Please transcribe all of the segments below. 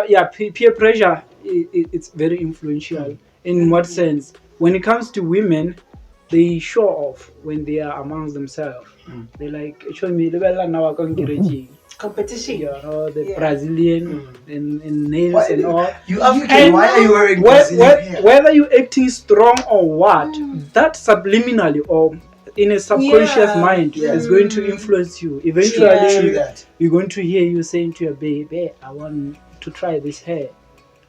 peer pressure. It's very influential. In what sense? When it comes to women, they show off when they are amongst themselves. They like show me the bella now I can get it. Competition. The Brazilian and nails and all. You African, why are you wearing Brazilian hair? Whether you're acting strong or what, that subliminally or in a subconscious mind is going to influence you. Eventually, you're going to hear you saying to your baby, I want to try this hair.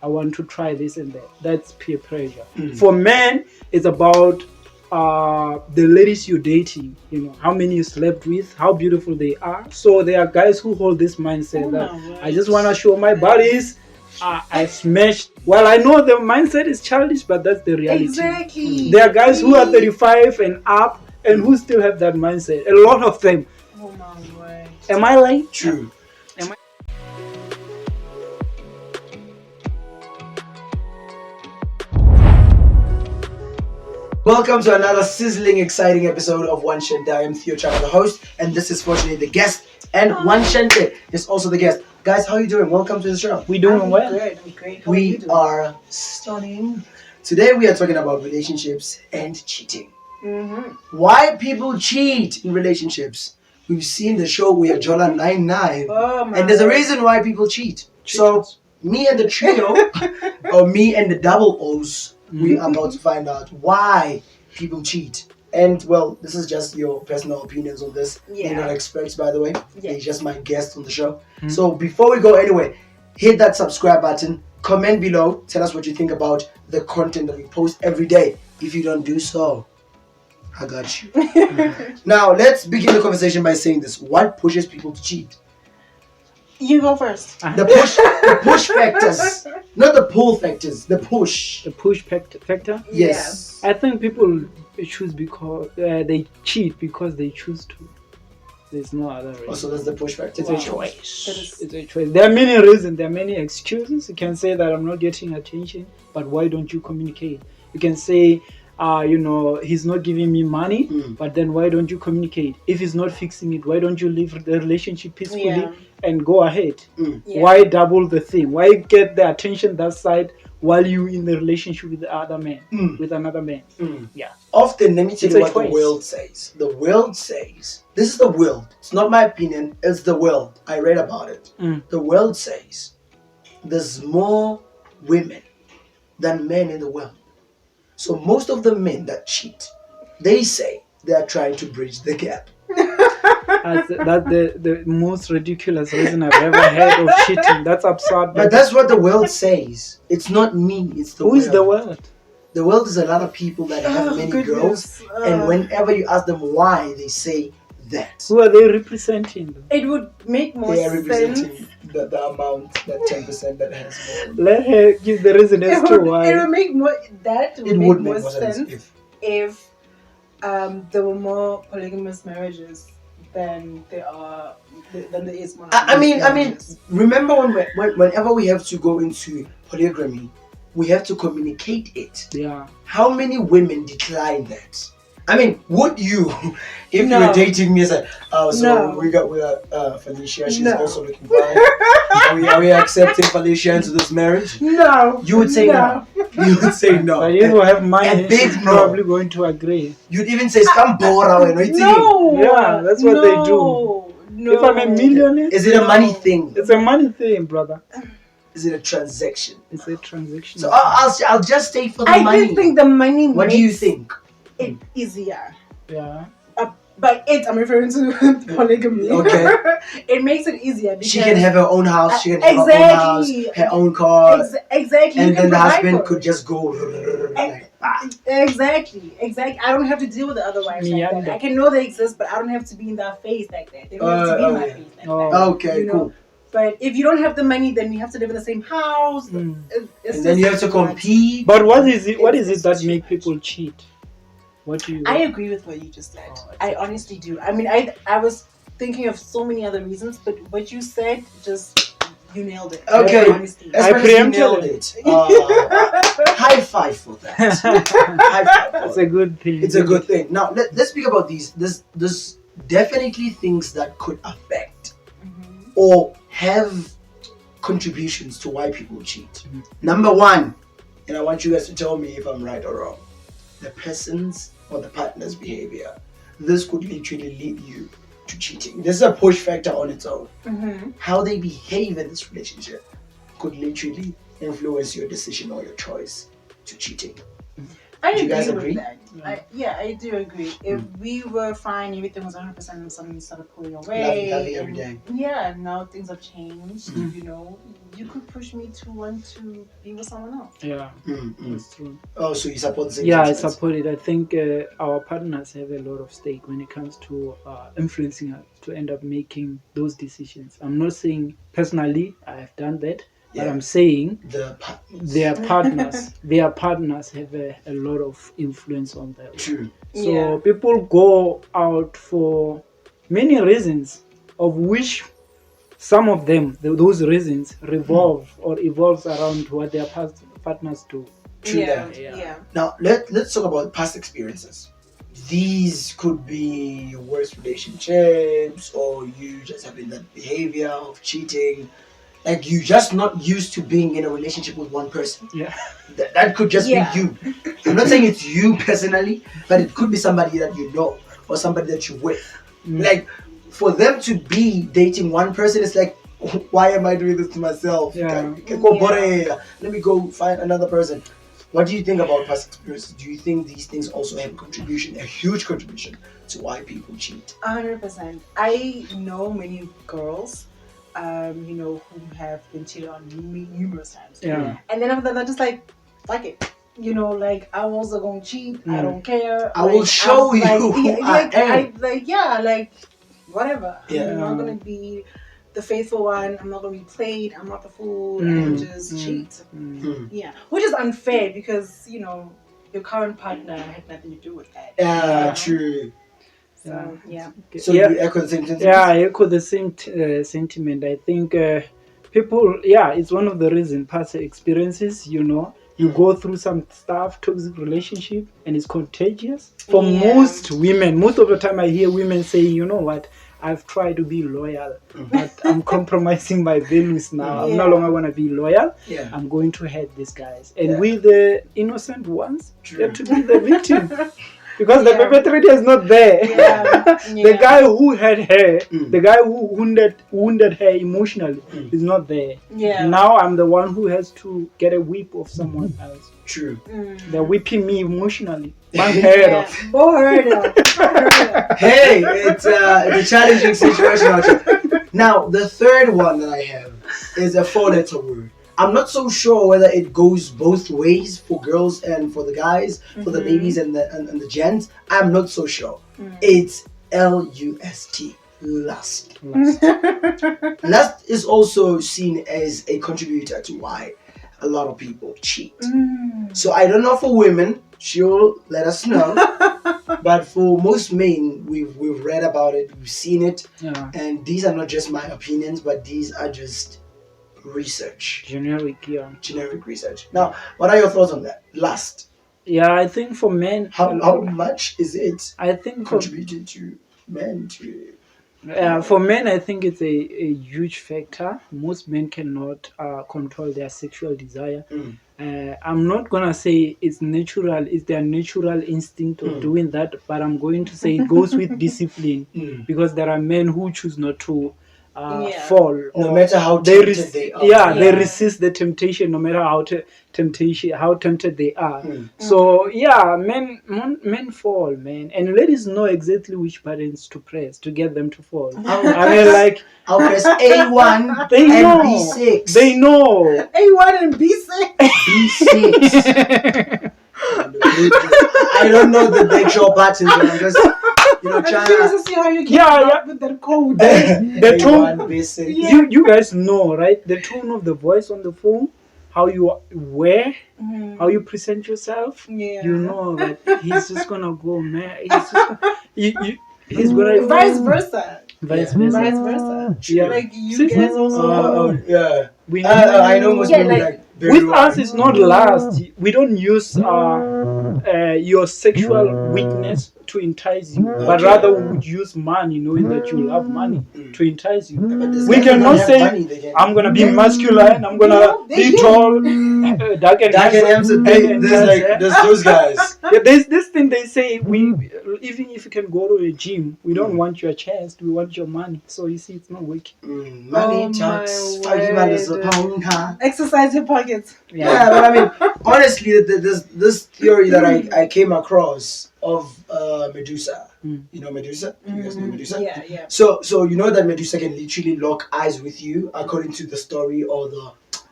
I want to try this and that. That's peer pressure. For men, it's about the ladies you're dating, how many you slept with, how beautiful they are. So there are guys who hold this mindset that I just want to show my bodies. I smashed. Well, I know the mindset is childish, but that's the reality. Exactly. There are guys who are 35 and up and who still have that mindset. A lot of them. Oh my word. Am I right? True. Welcome to another sizzling, exciting episode of One Shente. I am Theo Chaka, the host, and this is fortunately the guest. And One Shente is also the guest. Guys, how are you doing? Welcome to the show. We doing well. Good. I'm great. How We are stunning. Today we are talking about relationships and cheating. Why people cheat in relationships. We've seen the show We Are Jola 99. And there's a reason why people cheat. So me and the trio, or me and the double O's, we are about to find out why people cheat. And well, this is just your personal opinions on this. They're not experts, by the way. They're just my guests on the show. So before we go anywhere, hit that subscribe button, comment below, tell us what you think about the content that we post every day. If you don't do so, I got you. Now, let's begin the conversation by saying this. What pushes people to cheat? You go first. The push factors. Not the pull factors, the push. The push factor? Yes. I think people choose because they cheat because they choose to. There's no other reason. Also, that's the push factor. It's a choice. It's a choice. There are many reasons. There are many excuses. You can say that I'm not getting attention, but why don't you communicate? You can say, he's not giving me money, but then why don't you communicate? If he's not fixing it, why don't you leave the relationship peacefully and go ahead? Why double the thing? Why get the attention that side while you in the relationship with the other man, with another man? Yeah. Often, let me tell you what the world says. The world says, this is the world. It's not my opinion, it's the world. I read about it. The world says there's more women than men in the world. So most of the men that cheat, they say they are trying to bridge the gap. That's the most ridiculous reason I've ever heard of cheating. That's absurd. But that's what the world says. It's not me, it's the world. Who is the world? The world is a lot of people that have many girls. And whenever you ask them why, they say that. Who are they representing? It would make more sense. They are sense. representing the amount, that 10% that has more. Let her give the reason as to why. It would make more. That would would make more sense if there were more polygamous marriages than there is monogamous. I mean, remember whenever we have to go into polygamy, we have to communicate it. Yeah. How many women decline that? I mean, would you, if you were dating me, say, we got Felicia, she's also looking fine. Are we accepting Felicia into this marriage? No. You would say no. You would say no. But you have money, big probably going to agree. You'd even say, "Scambora," no. Yeah, that's what they do. No. If I'm a millionaire, is it a money thing? It's a money thing, brother. Is it a transaction? It's a transaction. So I'll just stay for the money. I do think the money. What do you think? It easier. Yeah. By it, I'm referring to polygamy. Okay. It makes it easier because she can have her own house. She can have her own house, her own car. Exactly. And then the husband could just go. Exactly. I don't have to deal with the other wives like that. I can know they exist, but I don't have to be in their face like that. They don't have to be in my face like that. Okay, cool. But if you don't have the money, then you have to live in the same house. And then you have to compete. But what is it that make people cheat? I agree with what you just said. I honestly do. I mean, I was thinking of so many other reasons, but what you said, you nailed it. Okay, I preempted it. High five for that. High five. It's a good thing. It's a good thing. Now let's speak about these. This definitely things that could affect or have contributions to why people cheat. Number one, and I want you guys to tell me if I'm right or wrong, the person's or the partner's behavior. This could literally lead you to cheating. This is a push factor on its own. How they behave in this relationship could literally influence your decision or your choice to cheating. I Do you guys agree agree? with that. I do agree. If we were fine, everything was 100%, and suddenly started pulling away. Loving every day. Yeah, now things have changed. You know, you could push me to want to be with someone else. Yeah, that's true. Oh, so you support the same Yeah, I sentiments? support it. I think our partners have a lot of stake when it comes to influencing us to end up making those decisions. I'm not saying personally I have done that, but Yeah. I'm saying The partners. their partners have a lot of influence on them. True. So Yeah. people go out for many reasons, of which some of them, those reasons, revolve or evolves around what their partners do. True Yeah, that. yeah. Now let's talk about past experiences. These could be your worst relationships, or you just having that behavior of cheating. Like you just not used to being in a relationship with one person. Yeah. That could just Yeah. be you. I'm not saying it's you personally, but it could be somebody that you know or somebody that you're with. Like for them to be dating one person, it's like, why am I doing this to myself? Yeah. Let me go find another person. What do you think about past experiences? Do you think these things also have a huge contribution to why people cheat? 100%. I know many girls, you know, who have been cheated on numerous times. Yeah. And then after that, they're just like, fuck it. You know, like, I'm also gonna cheat. I don't care. I will show you who I am. Like, whatever. Yeah. I'm not gonna be the faithful one. I'm not gonna be played. I'm not the fool. And just cheat. Yeah. Which is unfair because, you know, your current partner had nothing to do with that. Yeah, true. So, yeah. So Yeah. you echo the same sentiment? Yeah, I echo the same sentiment. I think people, it's one of the reasons, past experiences, you know, you go through some stuff, toxic relationship, and it's contagious. For Yeah. most women, most of the time I hear women say, you know what, I've tried to be loyal, but I'm compromising my values now. I'm no Yeah. longer going to be loyal. Yeah. I'm going to hate these guys. And Yeah. we, the innocent ones, True. get to be the victim. Because the Yeah. perpetrator is not there. Yeah. The guy who had her, Mm. the guy who wounded her emotionally, is not there. Yeah. Now I'm the one who has to get a whip of someone else. True. They're whipping me emotionally. Unheard of. Hey, it's a challenging situation out here. Now, the third one that I have is a four-letter word. I'm not so sure whether it goes both ways for girls and for the guys, for the ladies and the gents. I'm not so sure. It's LUST, lust. Lust is also seen as a contributor to why a lot of people cheat. So I don't know for women, she'll let us know. But for most men, we've read about it, we've seen it, Yeah. and these are not just my opinions, but these are just research, Generic, yeah. generic research. Now, what are your thoughts on that? Lust. Yeah, I think for men, How much is it I think for, contributed to men to? for men, I think it's a huge factor. Most men cannot control their sexual desire. I'm not gonna say it's natural, it's their natural instinct of doing that, but I'm going to say it goes with discipline, because there are men who choose not to fall, No or matter how they tempted they are. they resist the temptation, no matter how tempted they are. So men fall, man, and ladies know exactly which buttons to press to get them to fall. I mean, like, I'll press A1 they and know, B6. they know. A1 and B6. B6. I don't know the actual buttons, but I'm just, I'm trying curious to. to see how you Yeah, came yeah. up with that code. The tone, A1, B6. Yeah. you guys know, right? The tone of the voice on the phone, how you wear, how you present yourself. Yeah. You know that he's just gonna go, man. He's just gonna, he's gonna Vice versa. Vice Yeah. versa. Vice versa. Yeah. Like you See? guys also. Yeah. We I know most Yeah, women like, very with us, it's not lust. We don't use your sexual weakness to entice you, but rather we would use money, knowing that you love money, to entice you. We cannot say, I'm gonna be masculine, I'm gonna be tall, dark and handsome. There's those guys. Yeah, there's this thing they say, we even if you can go to a gym, we don't want your chest, we want your money. So you see, it's not working. Money talks. Exercise your pockets. Yeah, but I mean, honestly, this theory that I came across of Medusa. You know Medusa? You guys know Medusa? Yeah. So you know that Medusa can literally lock eyes with you, according to the story or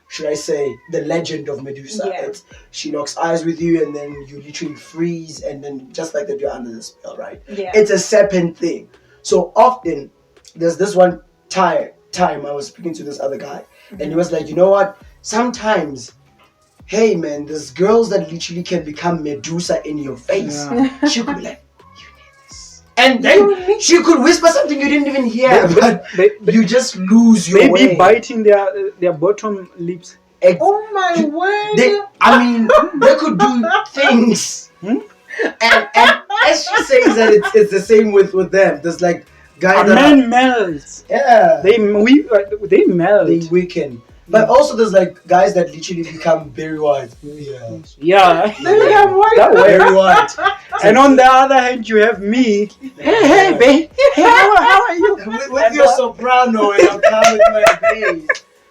should I say, the legend of Medusa. Yeah. She locks eyes with you and then you literally freeze and then just like that you're under the spell, right? Yeah. It's a serpent thing. So often, there's this one time I was speaking to this other guy and he was like, you know what? Sometimes, hey man, there's girls that literally can become Medusa in your face. Yeah. She could be like, you need this. And then she could whisper something you didn't even hear, but you just lose your way. Maybe biting their bottom lips. Oh my word! They could do things. And as she says that it's the same with them. There's like guys A man melts. Yeah. They melt. They weaken. But also there's like guys that literally become very white. Yeah. That way. Very white. And on the other hand, you have me. Hey, babe. Hey, how are you? With your soprano and I'll come with my bass.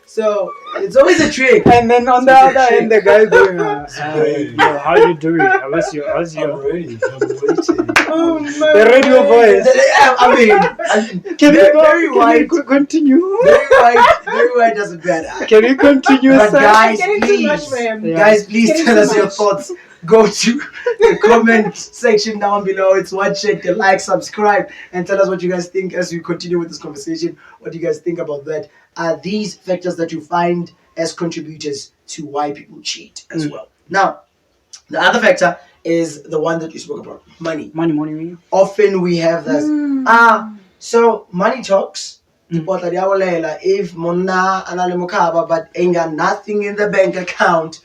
So it's always a trick. And then on the other hand, the guy going, Hey. yo, how you doing? How's your I'm ready. I'm waiting. Oh my the radio voice? I mean, Can very you white. continue? Very white doesn't matter. Can you continue, But sir? guys, Getting too much please, for him. Yeah. guys, please Getting tell too us your much. thoughts. Go to the comment section down below. It's Watch It, like, subscribe, and tell us what you guys think as we continue with this conversation. What do you guys think about that? Are these factors that you find as contributors to why people cheat as well? Now, the other factor is the one that you spoke about, money. Money. Often we have this, so money talks. If mona anale mukaba but ain't got nothing in the bank account,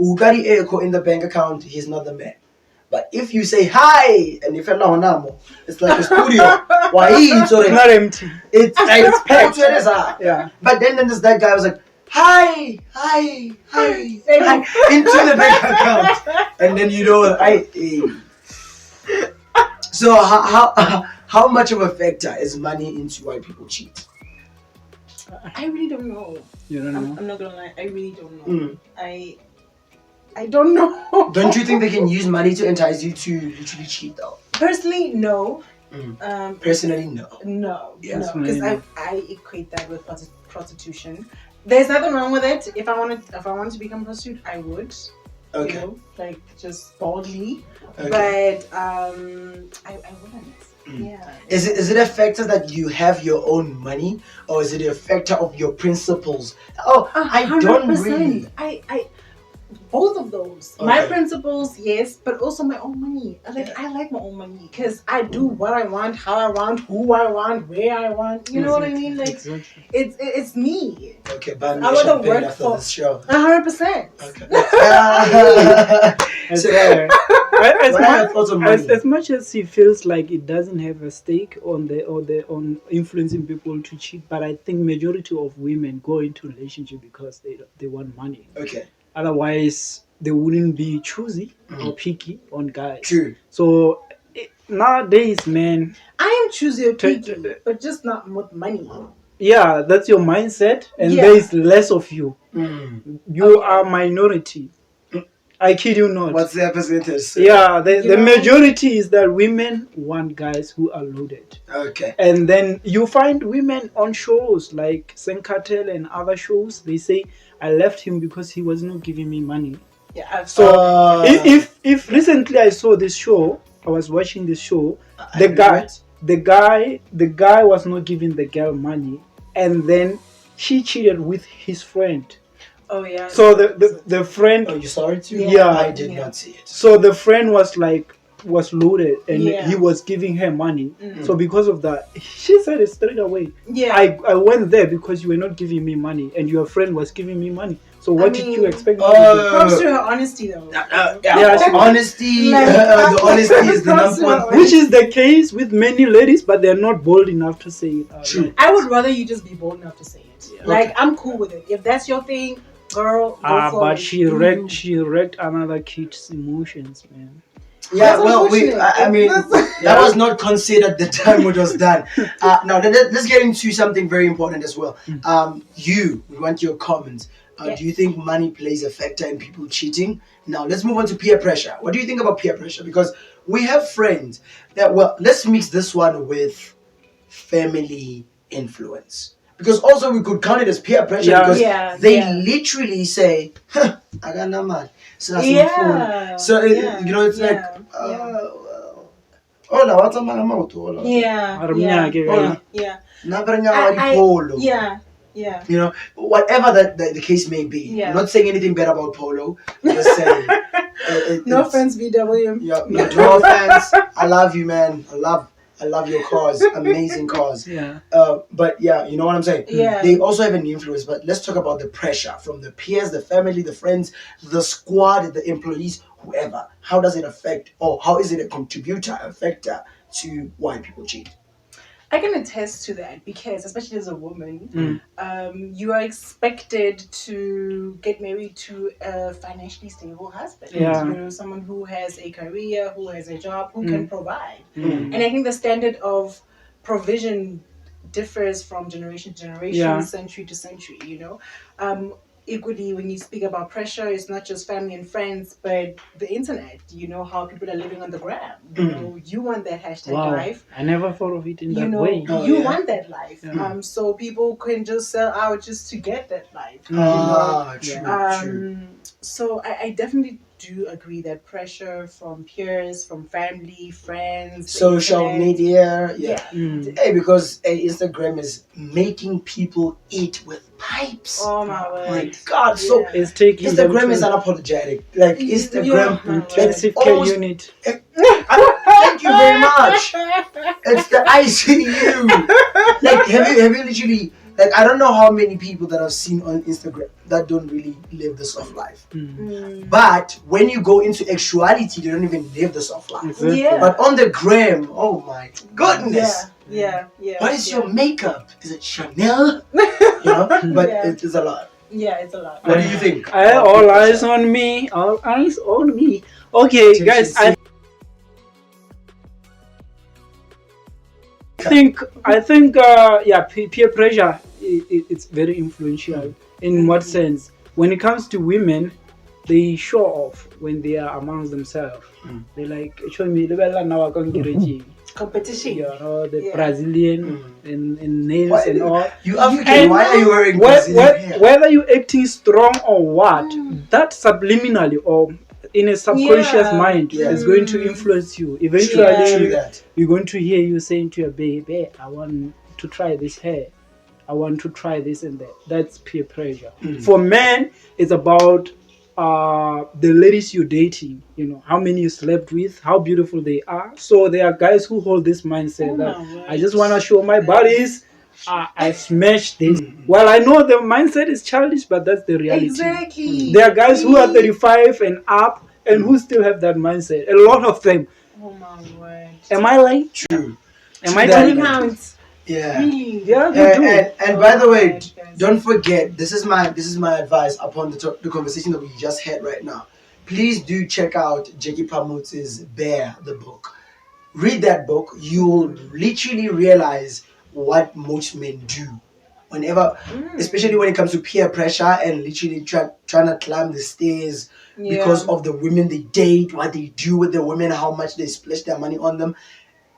Ugari Eko in the bank account, he's not the man. But if you say hi and if it's like a studio, why it's Not empty. it's packed. Yeah. But then there's that guy who was like, hi into the bank account, and then you know So how much of a factor is money into why people cheat? I really don't know. You don't know? I'm not gonna lie. I really don't know. I don't know. Don't you think they can use money to entice you to literally cheat though? Personally, no. Personally, no. No, Yes. because I equate that with prostitution. There's nothing wrong with it. If I wanted to become a prostitute, I would. Okay. You know, like just boldly. Okay. But I wouldn't. Yeah. Is it a factor that you have your own money, or is it a factor of your principles? Oh, I don't 100%. really. I both of those. Okay. My principles, yes, but also my own money. I like my own money because I do what I want, how I want, who I want, where I want. You know what I mean? Like it's me. Okay, but I want to work after for this show. 100%. Okay. As, So, as, what are your thoughts on money? as much as he feels like it doesn't have a stake on influencing people to cheat, but I think majority of women go into relationship because they want money. Okay. Otherwise, they wouldn't be choosy or picky on guys. True. So nowadays, man, I am choosy or picky, but just not with money. yeah, that's your mindset, and Yeah. there is less of you. You are minority. I kid you not. What's the percentage? Yeah, the majority is that women want guys who are loaded. Okay. And then you find women on shows like Senkatel and other shows, they say, I left him because he was not giving me money. Yeah. So if recently I saw this show, I was watching this show, the guy was not giving the girl money, and then she cheated with his friend. Oh yeah. So the friend, Oh, you saw it too? Yeah. I did not see it. so the friend was loaded and Yeah. he was giving her money. So because of that, she said it straight away. Yeah. I went there because you were not giving me money and your friend was giving me money. So what I did mean, you expect me to do? Props to her honesty, though. Yeah, honesty. The honesty is the Props to number her one thing. Which is the case with many ladies, but they're not bold enough to say it out True. loud. I would rather you just be bold enough to say it. Yeah. Like, I'm cool with it. If that's your thing, girl, go for But it. she Do wrecked you. she wrecked another kid's emotions, man. Yeah, That's well, unfortunate. I mean, That's- that was not considered the time it was done. Now, let's get into something very important as well. We want your comments. Yes. Do you think money plays a factor in people cheating? Now, let's move on to peer pressure. What do you think about peer pressure? Because we have friends that, well, let's mix this one with family influence. Because also we could count it as peer pressure because they literally say, huh, I got no money. So that's Yeah. so it's like hola, what's up, mama? Yeah. You know, whatever that the case may be. Yeah. I'm not saying anything bad about Polo. I'm just saying. No offense, VW. Yeah, no offense. I love you, man. I love your cars. Amazing cars. Yeah. But yeah, you know what I'm saying? Yeah. They also have an influence, but let's talk about the pressure from the peers, the family, the friends, the squad, the employees, whoever. How does it affect, or how is it a contributor, a factor to why people cheat? I can attest to that because, especially as a woman, you are expected to get married to a financially stable husband. Yeah. You know, someone who has a career, who has a job, who can provide. Mm. And I think the standard of provision differs from generation to generation, century to century, you know. Equally, when you speak about pressure, it's not just family and friends, but the internet. You know how people are living on the gram. You know, you want that hashtag life. I never thought of it in You that know, way. you want that life. Yeah. So people can just sell out just to get that life. True. So I definitely do agree that pressure from peers, from family, friends, the Social internet- media, Hey, because Instagram is making people eat with pipes. Oh my word. My God, so Yeah. It's taking them Instagram is to unapologetic. Like Instagram, Yeah. intensive care almost- unit. Thank you very much. It's the ICU. Like, have you literally, like, I don't know how many people that I've seen on Instagram that don't really live the soft life. But when you go into actuality, they don't even live the soft life. Exactly. Yeah. But on the gram, oh my goodness. Yeah. What is your makeup? Is it Chanel? You know, but Yeah. it is a lot. Yeah, it's a lot. What do you think? All eyes on me. All eyes on me. Okay, guys. I think peer pressure it's very influential. In what sense? When it comes to women, they show off when they are amongst themselves. They like show me Competition. you know, the Brazilian and nails and all. You African, why are you wearing Brazilian hair? Whether you're acting strong or what, that subliminally or in a subconscious mind is going to influence you. Eventually, True that. you're going to hear you saying to your baby, I want to try this hair. I want to try this and that. That's peer pressure. For men, it's about the ladies you're dating, you know, how many you slept with, how beautiful they are. So there are guys who hold this mindset that I just want to show my bodies. I smashed this. Well, I know the mindset is childish, but that's the reality. Exactly. There are guys who are 35 and up and who still have that mindset. A lot of them. Oh my word. Am I lying? True. Am I That- telling you? Counts. Yeah. Really? Yeah, they do. And by the way, Yes. don't forget, this is my advice upon the conversation that we just had right now. Please do check out Jackie Pamutz's Bear, the book. Read that book. You'll literally realize what most men do. Whenever, especially when it comes to peer pressure and literally trying to climb the stairs because of the women they date, what they do with the women, how much they splash their money on them.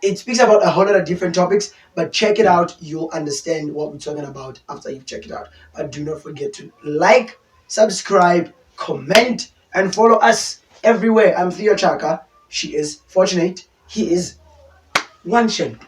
It speaks about a whole lot of different topics, but check it out. You'll understand what we're talking about after you've checked it out. But do not forget to like, subscribe, comment, and follow us everywhere. I'm Theo Chaka. She is Fortunate. He is Wanshin.